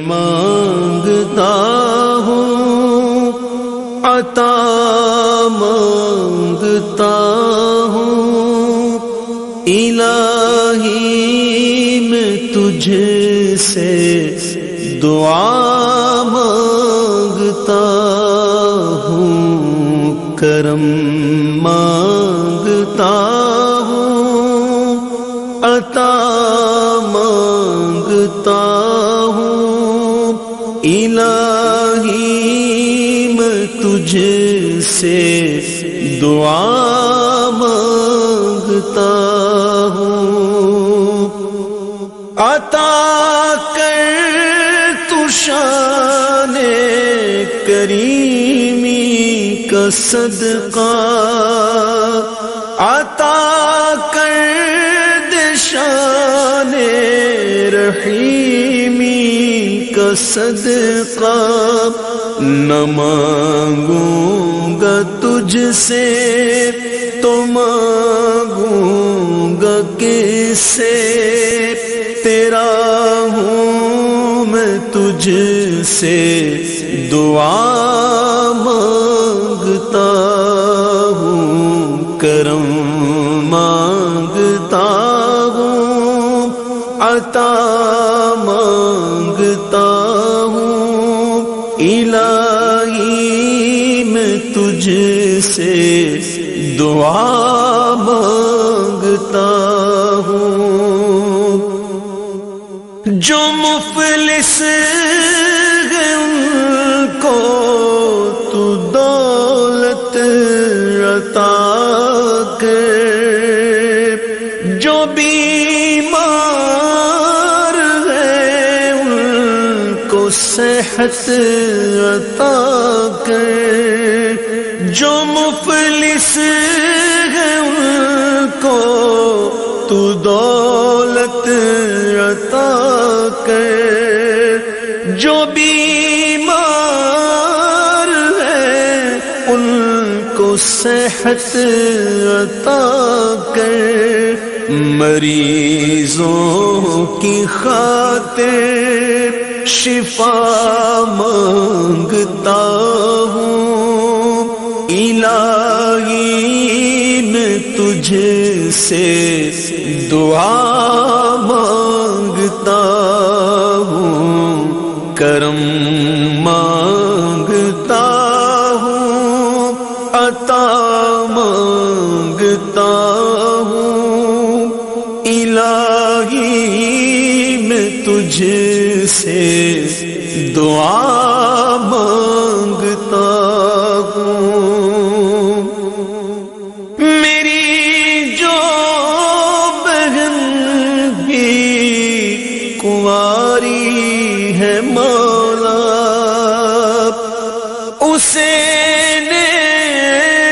مانگتا ہوں، عطا مانگتا ہوں، الہی میں تجھ سے دعا مانگتا ہوں، کرم مانگتا ہوں، عطا مانگتا ہوں، الہی میں تجھ سے دعا مانگتا ہوں، عطا کر تو شان کریمی کا صدقہ، عطا کر دے شان رحیمی کا صدقہ، نہ مانگوں گا تجھ سے تو مانگوں گا کس سے، تیرا ہوں میں تجھ سے دعا مانگتا ہوں، کرم مانگتا ہوں، عطا مانگتا ہوں، الہی میں تجھ سے دعا مانگتا ہوں، جو مفلس ہیں ان کو تو دولت عطا کر، جو بیمار ہیں ان کو صحت عطا کر، جو مفلس ہیں ان کو تو دولت عطا کر، جو بیمار ہیں ان کو صحت عطا کر، مریضوں کی خاطر شفا مانگتا ہوں، الہی میں تجھ سے دعا مانگتا ہوں، کرم مانگتا ہوں، عطا مانگتا ہوں، الہی میں تجھ سے دعا مانگتا ہوں، میری جو بہن بھی کنواری ہے مولا، اسے نیک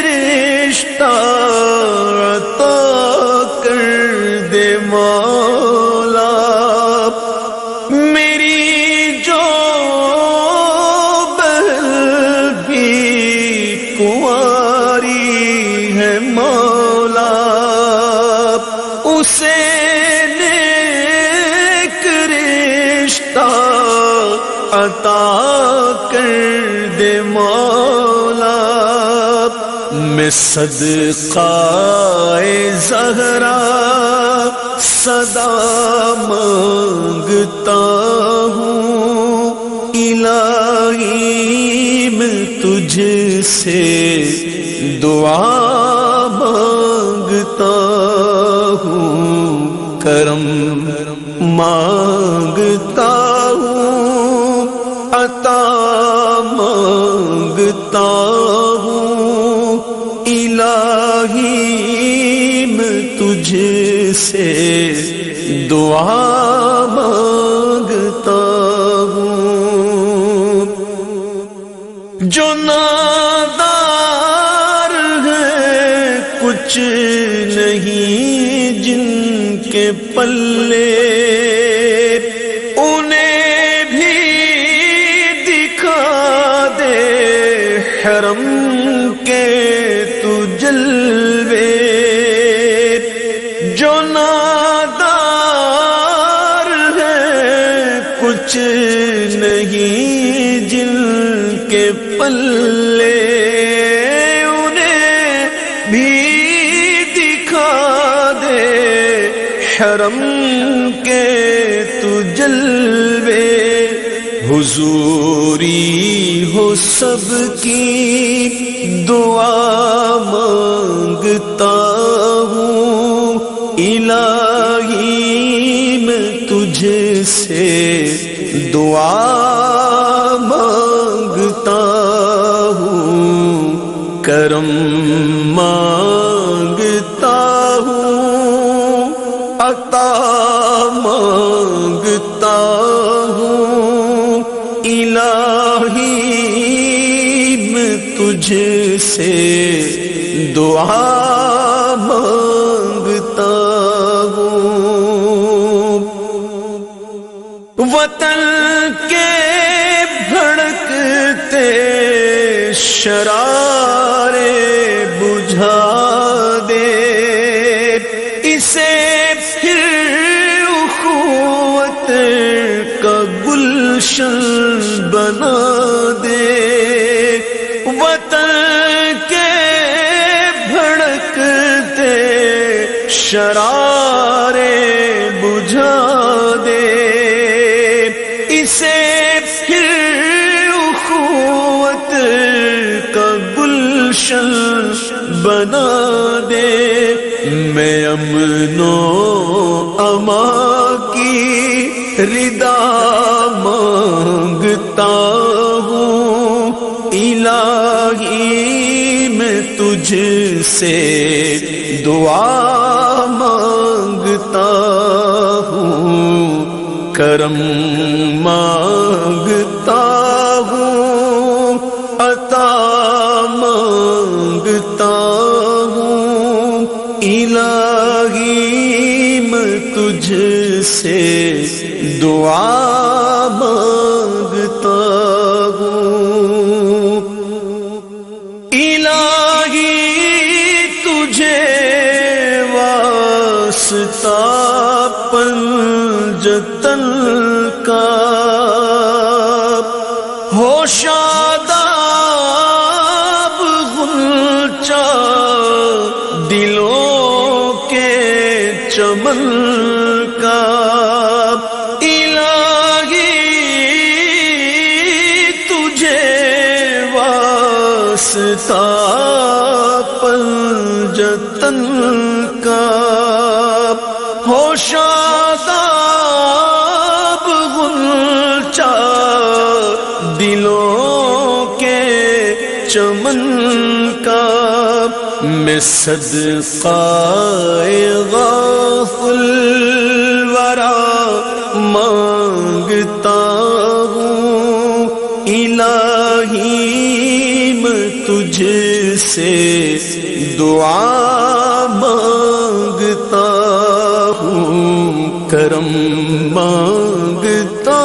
رشتہ عطا کر دے مولا، میری جو بہن بھی کنواری ہے مولا، اسے نیک رشتہ عطا کر دے مولا، میں صدقہ زہرا صدا مانگتا ہوں، الہی میں تجھ سے دعا مانگتا ہوں، کرم مانگتا ہوں، عطا مانگتا ہوں، الہی میں تجھ سے دعا مانگتا ہوں، جو نادار ہیں کچھ نہیں جن کے پلے، انہیں بھی دکھا دے حرم کے تو جلوے، جو نادار ہیں کچھ نہیں جن کے پلے انہیں بھی دکھا دے حرم کے تو جلوے حضوری ہو سب کی دعا مانگتا ہوں الہی میں تجھ سے دعا مانگتا ہوں کرم مانگتا ہوں عطا مانگتا ہوں الہی میں تجھ سے دعا مانگتا ہوں وطن کے بھڑکتے شرارے بجھا دے اسے پھر اخوت کا گلشن بنا دے وطن کے بھڑکتے شرارے بجھا دے اسے پھر اخوت کا گلشن بنا دے میں امن و امان کی رضا مانگتا ہوں الہی میں تجھ سے دعا مانگتا ہوں کرم مانگتا ہوں عطا مانگتا ہوں الہی میں تجھ سے دعا مانگتا ہوں الہی تجھے واسطہ پنجتن کا ہو شاداب غنچہ دلوں کے چمن کا الہی تجھے واسطہ پنجتن کا ہو شاداب غنچہ دلوں کے چمن کا میں صدقہ غافل ورا مانگتا ہوں الہی میں تجھ سے دعا مانگتا ہوں کرم مانگتا